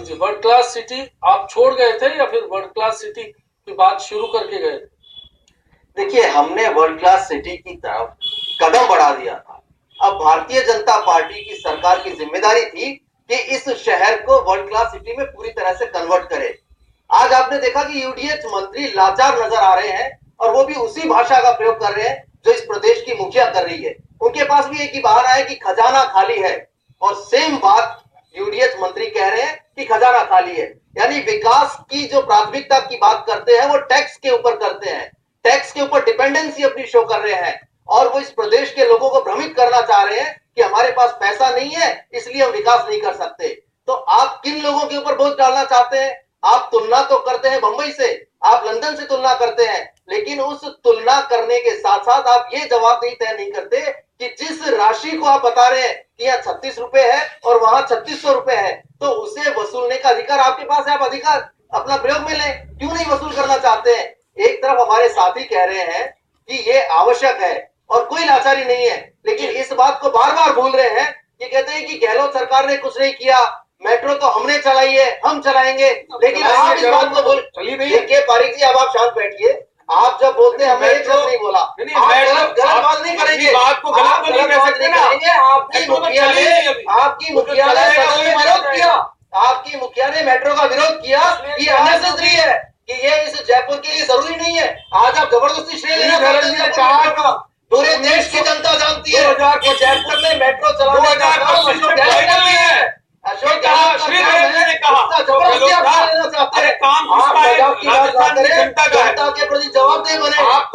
जी, world class city आप छोड़ गए थे या फिर वर्ल्ड क्लास सिटी की बात शुरू करके गए? देखिए, हमने वर्ल्ड क्लास सिटी की तरफ कदम बढ़ा दिया था। अब भारतीय जनता पार्टी की सरकार की जिम्मेदारी थी कि इस शहर को वर्ल्ड क्लास सिटी में पूरी तरह से कन्वर्ट करे। आज आपने देखा कि यूडीएच मंत्री लाचार नजर आ रहे हैं और वो भी उसी भाषा का प्रयोग कर रहे हैं जो इस प्रदेश की मुखिया कर रही है। उनके पास भी एक ही बहाना है कि खजाना खाली है, और सेम बात यूडीएच मंत्री कह रहे हैं कि खजाना खाली है। यानी विकास की जो प्राथमिकता की बात करते हैं वो टैक्स के ऊपर करते हैं, टैक्स के ऊपर डिपेंडेंसी अपनी शो कर रहे हैं, और वो इस प्रदेश के लोगों को भ्रमित करना चाह रहे हैं कि हमारे पास पैसा नहीं है इसलिए हम विकास नहीं कर सकते। तो आप किन लोगों के ऊपर बोझ डालना चाहते हैं? आप तुलना तो करते हैं बंबई से, आप लंदन से तुलना करते हैं, लेकिन उस तुलना करने के साथ साथ आप ये जवाब नहीं तय नहीं करते कि जिस राशि को आप बता रहे हैं कि यहाँ 36 रुपए है और वहां 3600 रुपए है, तो उसे वसूलने का अधिकार आपके पास है, आप अधिकार अपना प्रयोग में लें। क्यों नहीं वसूल करना चाहते हैं? एक तरफ हमारे साथी कह रहे हैं कि ये आवश्यक है और कोई लाचारी नहीं है, लेकिन इस बात को बार बार भूल रहे हैं कि कहते हैं कि गहलोत सरकार ने कुछ नहीं किया, मेट्रो तो हमने चलाई है, हम चलाएंगे। लेकिन आप इस बात को बोल, देखिए पारिक जी, अब आप शांत बैठिए। आप जब बोलते हैं हमने एक शब्द नहीं बोला, गलत बात नहीं करेंगे, बात को गलत तो नहीं कह सकते ना। आपकी मुखिया ने सदन में विरोध किया, आपकी मुखिया ने मेट्रो का विरोध किया, ये अननेसेसरी है कि ये इस जयपुर के लिए जरूरी नहीं है। आज आप जबरदस्ती श्रेय लेना चाहते हैं। पूरे देश की जनता जानती है कि जयपुर में मेट्रो चलाने का काम अशोक गहलोत कर रही है। अशोक गहलोत ने कहा जबरदस्ती आप लेना चाहते हैं। जनता के प्रति जवाबदेह बने। आप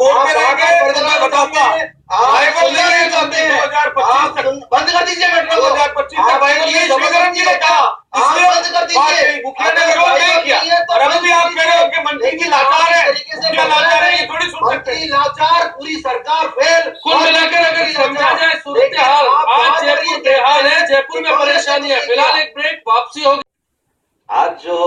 बंद कर दीजिए मेट्रो को। 2025 जी ने कहा बंद कर दीजिए। मुखिया ने विरोध नहीं किया और अभी भी आप कह रहे हो कि मंत्री की लाचार है, मुखिया लाचार है, ये थोड़ी सुन सकते हैं। लाचार, पूरी सरकार फेल। कुल मिलाकर अगर समझा जाए सूरत हाल, आज जयपुर बेहाल है, जयपुर में परेशानी है। फिलहाल एक ब्रेक, वापसी होगी। आज जो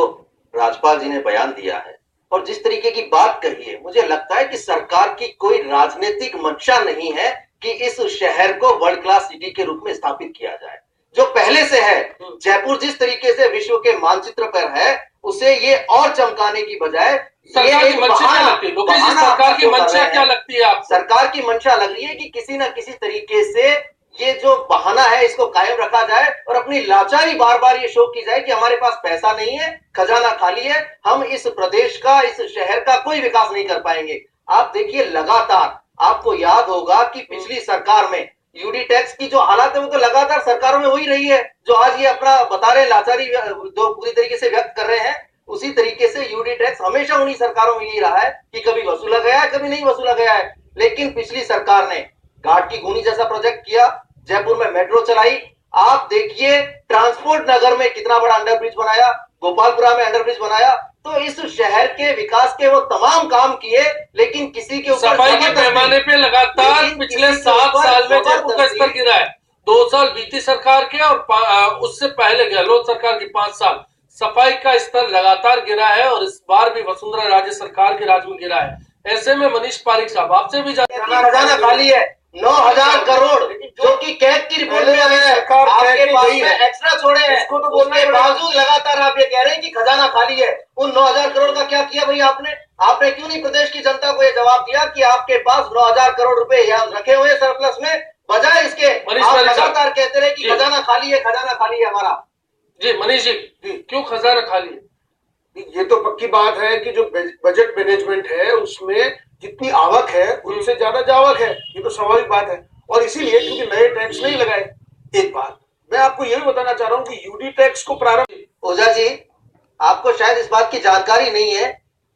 राज्यपाल जी ने बयान दिया है और जिस तरीके की बात कही है, मुझे लगता है कि सरकार की कोई राजनीतिक मंशा नहीं है कि इस शहर को वर्ल्ड क्लास सिटी के रूप में स्थापित किया जाए। जो पहले से है, जयपुर जिस तरीके से विश्व के मानचित्र पर है, उसे ये और चमकाने की बजाय सरकार की मंशा क्या लगती है? लोकेश जी, सरकार की मंशा क्या लगती है आपको? सरकार की मंशा लग रही है कि किसी न किसी तरीके से ये जो बहाना है इसको कायम रखा जाए और अपनी लाचारी बार बार ये शो की जाए कि हमारे पास पैसा नहीं है, खजाना खाली है, हम इस प्रदेश का, इस शहर का कोई विकास नहीं कर पाएंगे। आप देखिए, लगातार आपको याद होगा कि पिछली सरकार में यूडी टैक्स की जो हालत है वो तो लगातार सरकारों में हो ही रही है। जो आज ये अपना बता रहे लाचारी जो पूरी तरीके से व्यक्त कर रहे हैं, उसी तरीके से यूडी टैक्स हमेशा उन्हीं सरकारों में यही रहा है कि कभी वसूला गया है, कभी नहीं वसूला गया है। लेकिन पिछली सरकार ने घाट की घूनी जैसा प्रोजेक्ट किया, जयपुर में मेट्रो चलाई। आप देखिए, ट्रांसपोर्ट नगर में कितना बड़ा अंडरब्रिज बनाया, गोपालपुरा में अंडरब्रिज बनाया। तो इस शहर के विकास के वो तमाम काम किए, लेकिन किसी के ऊपर सफाई के पैमाने पे लगातार पिछले 7 साल में जयपुर का स्तर गिरा है। 2 साल बीती सरकार के और उससे पहले गहलोत सरकार की 5 साल सफाई का स्तर लगातार गिरा है और इस बार भी वसुंधरा राजे सरकार के राज में गिरा है। ऐसे में मनीष पारिक साहब, आपसे भी खजाना खाली है 9000 करोड़, जो कि कैग की रिपोर्ट में आया है। आपके पास में एक्स्ट्रा छोड़े हैं, इसको तो बोलने के बावजूद लगातार आप ये कह रहे हैं कि खजाना खाली है। उन 9000 करोड़ का क्या किया भाई आपने? आपने क्यों नहीं प्रदेश की जनता को ये जवाब दिया कि आपके पास 9000 करोड़ रुपए यहाँ रखे हुए सरप्लस में, बजाय इसके आप लगातार कहते रहे कि खजाना खाली है, खजाना खाली है हमारा। जी मनीष जी, क्यों खजाना खाली है? ये तो पक्की बात है कि जो बजट मैनेजमेंट है उसमें जितनी आवक है उनसे ज्यादा जावक है, ये तो स्वाभाविक बात है। और इसीलिए क्योंकि नए टैक्स नहीं लगाए। एक बात मैं आपको ये भी बताना चाह रहा हूँ कि यूडी टैक्स को प्रारंभ, ओझा जी आपको शायद इस बात की जानकारी नहीं है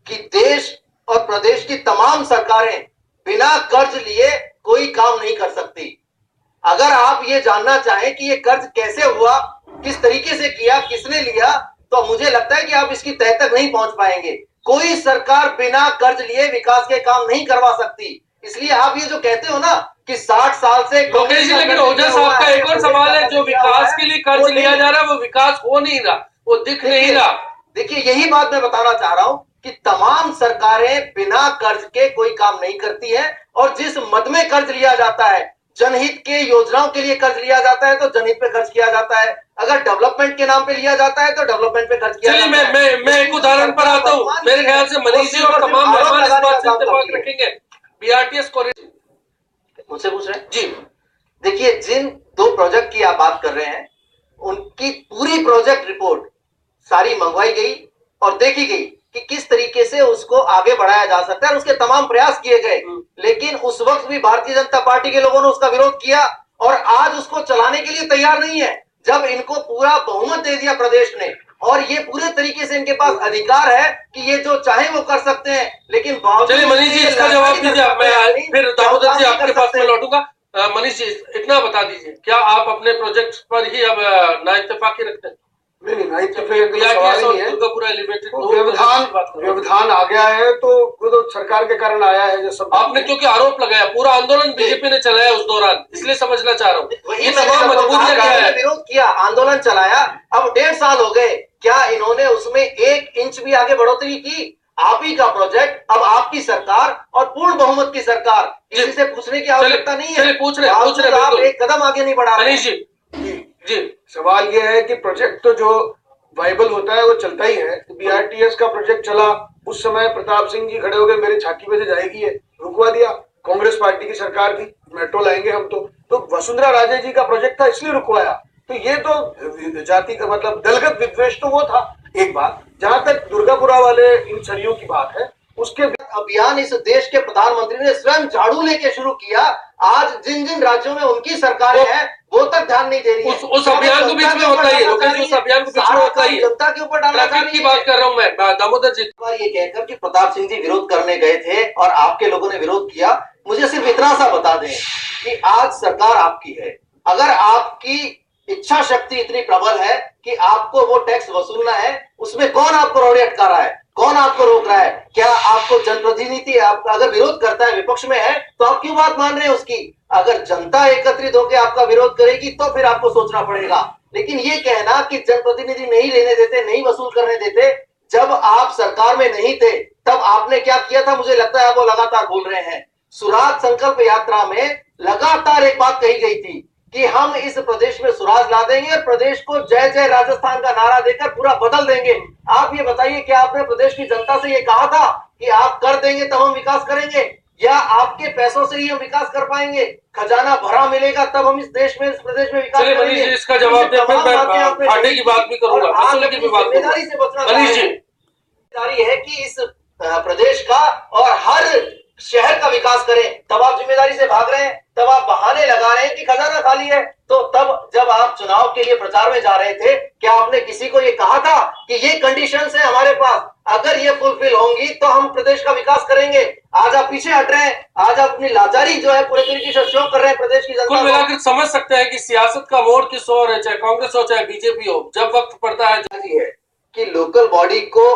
कि देश और प्रदेश की तमाम सरकारें बिना कर्ज लिए कोई काम नहीं कर सकती। अगर आप ये जानना चाहें कि ये कर्ज कैसे हुआ, किस तरीके से किया, किसने लिया, तो मुझे लगता है कि आप इसकी तह तक नहीं पहुंच पाएंगे। कोई सरकार बिना कर्ज लिए विकास के काम नहीं करवा सकती। इसलिए आप ये जो कहते हो ना कि 60 साल से, लेकिन ओझा साहब का एक और सवाल है, जो विकास के लिए कर्ज लिया जा रहा है वो विकास हो नहीं रहा, वो दिख नहीं रहा। देखिए, यही बात मैं बताना चाह रहा हूं कि तमाम सरकारें बिना कर्ज के कोई काम नहीं करती है, और जिस मद में कर्ज लिया जाता है, जनहित के योजनाओं के लिए कर्ज लिया जाता है तो जनहित पे खर्च किया जाता है, अगर डेवलपमेंट के नाम पे लिया जाता है तो डेवलपमेंट पे खर्च किया जाता है। मैं एक उदाहरण पर आता हूँ। मेरे ख्याल से मनीष जी और तमाम मेहमान इस बात से इत्तेफाक रखेंगे। बीआरटीएस कॉरिडोर मुझसे पूछ रहे हैं जी। देखिए, जिन 2 प्रोजेक्ट की आप बात कर रहे हैं उनकी पूरी प्रोजेक्ट रिपोर्ट सारी मंगवाई गई और देखी गई कि किस तरीके से उसको आगे बढ़ाया जा सकता है और उसके तमाम प्रयास किए गए। लेकिन उस वक्त भी भारतीय जनता पार्टी के लोगों ने उसका विरोध किया और आज उसको चलाने के लिए तैयार नहीं है, जब इनको पूरा बहुमत दे दिया प्रदेश ने और ये पूरे तरीके से इनके पास अधिकार है कि ये जो चाहे वो कर सकते हैं। लेकिन चलिए मनीष जी इसका जवाब दीजिए, मैं फिर दामोदर जी आपके पास में लौटूंगा। मनीष जी इतना बता दीजिए, क्या आप अपने प्रोजेक्ट पर ही अब ना इत्तेफाकी रखते हैं? नहीं, व्यवधान आ गया है तो वो तो सरकार के कारण आया है। जो सब आपने क्योंकि आरोप लगाया, पूरा आंदोलन बीजेपी ने चलाया उस दौरान, इसलिए समझना चाह रहा हूँ ये तमाम मजबूरियां क्या है। विरोध किया, आंदोलन चलाया, अब 1.5 साल हो गए, क्या इन्होंने उसमें 1 इंच भी आगे बढ़ोतरी की? आप ही का प्रोजेक्ट, अब आपकी सरकार और पूर्ण बहुमत की सरकार, किसी से पूछने की आवश्यकता नहीं है। पूछ रहे आप एक कदम आगे नहीं बढ़ा रहे। मनीष जी सवाल यह है कि प्रोजेक्ट तो जो वाइबल होता है वो चलता ही है। बीआरटीएस का प्रोजेक्ट चला, उस समय प्रताप सिंह जी खड़े हो गए, मेरे छाती में से जाएगी है, रुकवा दिया। कांग्रेस पार्टी की सरकार थी, मेट्रो लाएंगे हम तो वसुंधरा राजे जी का प्रोजेक्ट था इसलिए रुकवाया। तो ये तो जाति का मतलब दलगत विद्वेष तो वो था एक बात। जहां तक दुर्गापुरा वाले इन सरियों की बात है, उसके अभियान इस देश के प्रधानमंत्री ने स्वयं झाड़ू लेके शुरू किया। आज जिन जिन राज्यों में उनकी सरकारें हैं वो तक ध्यान नहीं दे रही है। उस अभियान को बीच में बताइए, उस अभियान को बीच में बताइए। जनता के ऊपर डालना ट्रैफिक की बात कर रहा हूं मैं, दामोदर जी। ये कहकर कि प्रताप सिंह जी विरोध करने गए थे और आपके लोगों ने विरोध किया, मुझे सिर्फ इतना सा बता दें कि आज सरकार आपकी है। अगर आपकी इच्छा शक्ति इतनी प्रबल है कि आपको वो टैक्स वसूलना है, उसमें कौन आपको रोड़े अटका रहा है? कौन आपको रोक रहा है? क्या आपको जनप्रतिनिधि अगर विरोध करता है, विपक्ष में है, तो आप क्यों बात मान रहे हैं उसकी? अगर जनता एकत्रित होकर आपका विरोध करेगी तो फिर आपको सोचना पड़ेगा। लेकिन ये कहना कि जनप्रतिनिधि नहीं लेने देते, नहीं वसूल करने देते, जब आप सरकार में नहीं थे तब आपने क्या किया था, मुझे लगता है वो लगातार भूल रहे हैं। सुराज संकल्प यात्रा में लगातार एक बात कही गई थी कि हम इस प्रदेश में सुराज ला देंगे और प्रदेश को जय जय राजस्थान का नारा देकर पूरा बदल देंगे। आप ये बताइए, क्या आपने प्रदेश की जनता से ये कहा था कि आप कर देंगे तब हम विकास करेंगे, या आपके पैसों से ही हम विकास कर पाएंगे? खजाना भरा मिलेगा तब हम इस देश में, इस प्रदेश में विकास करेंगे। इसका जवाब दे, मैं फाटे की बात भी करूंगा, जिम्मेदारी से बचना जिम्मेदारी है कि इस प्रदेश का और हर शहर का विकास करें। तब आप जिम्मेदारी से भाग रहे हैं, तब आप बहाने लगा रहे हैं कि खजाना खाली है। तो तब जब आप चुनाव के लिए प्रचार में जा रहे थे, क्या आपने किसी को ये कहा था कि ये कंडीशंस है हमारे पास, अगर ये फुलफिल होंगी तो हम प्रदेश का विकास करेंगे? आज आप पीछे हट रहे हैं, आज आप अपनी लाचारी जो है पूरे तरीके से शो कर रहे हैं प्रदेश की जनता। कुल मिलाकर समझ सकते हैं कि सियासत का मोड़ किस ओर है, चाहे कांग्रेस हो चाहे बीजेपी हो, जब वक्त पड़ता है कि लोकल बॉडी को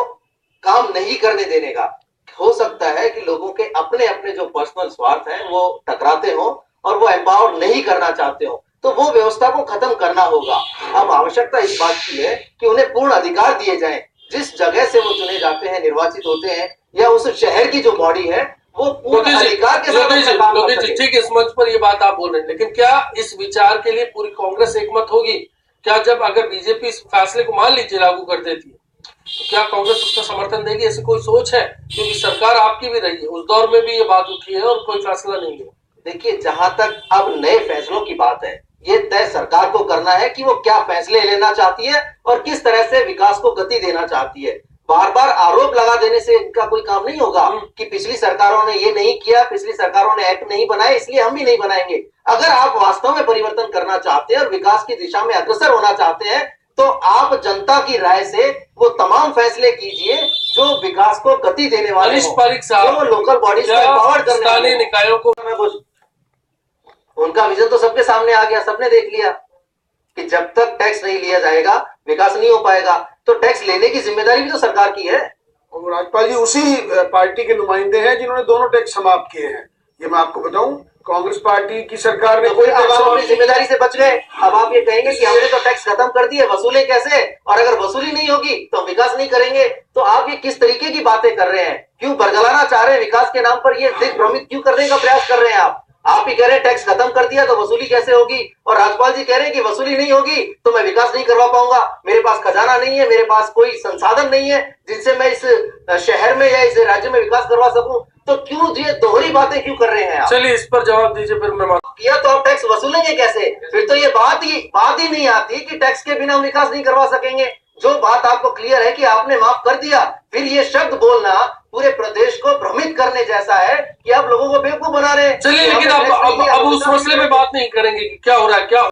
काम नहीं करने देने का। हो सकता है कि लोगों के अपने अपने जो पर्सनल स्वार्थ हैं वो टकराते हो और वो एम्पावर नहीं करना चाहते हो, तो वो व्यवस्था को खत्म करना होगा। अब आवश्यकता इस बात की है कि उन्हें पूर्ण अधिकार दिए जाएं। जिस जगह से वो चुने जाते हैं, निर्वाचित होते हैं, या उस शहर की जो बॉडी है वो पूर्ण अधिकार के साथ। ठीक, इस मंच पर ये बात आप बोल रहे हैं, लेकिन क्या इस विचार के लिए पूरी कांग्रेस एकमत होगी? क्या जब अगर बीजेपी इस फैसले को मान लीजिए लागू कर देती है, तो क्या कांग्रेस उसका समर्थन देगी? ऐसी कोई सोच है? क्योंकि सरकार आपकी भी रही है, उस दौर में भी ये बात उठी है और कोई फैसला नहीं है। देखिए, जहां तक अब नए फैसलों की बात है, ये तय सरकार को करना है कि वो क्या फैसले लेना चाहती है और किस तरह से विकास को गति देना चाहती है। बार बार आरोप लगा देने से इनका कोई काम नहीं होगा कि पिछली सरकारों ने ये नहीं किया, पिछली सरकारों ने एक्ट नहीं बनाए इसलिए हम भी नहीं बनाएंगे। अगर आप वास्तव में परिवर्तन करना चाहते हैं और विकास की दिशा में अग्रसर होना चाहते हैं, तो आप जनता की राय से वो तमाम फैसले कीजिए जो विकास को गति देने वाले हो, जो लोकल बॉडीज को एम्पावर करने वाले निकायों को। उनका विजन तो सबके सामने आ गया, सबने देख लिया कि जब तक टैक्स नहीं लिया जाएगा विकास नहीं हो पाएगा। तो टैक्स लेने की जिम्मेदारी भी तो सरकार की है। और राज्यपाल जी उसी पार्टी के नुमाइंदे हैं जिन्होंने दोनों टैक्स समाप्त किए हैं। ये मैं आपको बताऊं, कांग्रेस पार्टी की सरकार ने कोई अपनी जिम्मेदारी से बच गए। अब आप ये कहेंगे कि हमने तो टैक्स खत्म कर दिए, वसूले कैसे? और अगर वसूली नहीं होगी तो विकास नहीं करेंगे। तो आप ये किस तरीके की बातें कर रहे हैं? क्यों बरगलाना चाह रहे हैं विकास के नाम पर? ये दिग्भ्रमित क्यों करने का प्रयास कर रहे हैं आप? आप ही कह रहे हैं टैक्स खत्म कर दिया तो वसूली कैसे होगी, और राज्यपाल जी कह रहे हैं कि वसूली नहीं होगी तो मैं विकास नहीं करवा पाऊंगा, मेरे पास खजाना नहीं है, मेरे पास कोई संसाधन नहीं है जिनसे मैं इस शहर में या इस राज्य में विकास करवा सकूं। तो क्यों ये दोहरी बातें क्यों कर रहे हैं आप? चलिए इस पर जवाब दीजिए, फिर मैं किया तो आप टैक्स वसूलेंगे कैसे? फिर तो ये बात ही नहीं आती कि टैक्स के बिना हम विकास नहीं करवा सकेंगे। जो बात आपको क्लियर है कि आपने माफ कर दिया, फिर ये शब्द बोलना पूरे प्रदेश को भ्रमित करने जैसा है कि आप लोगों को बेवकूफ बना रहे हैं। चलिए, लेकिन अब उस मसले में बात नहीं करेंगे कि क्या हो रहा है, क्या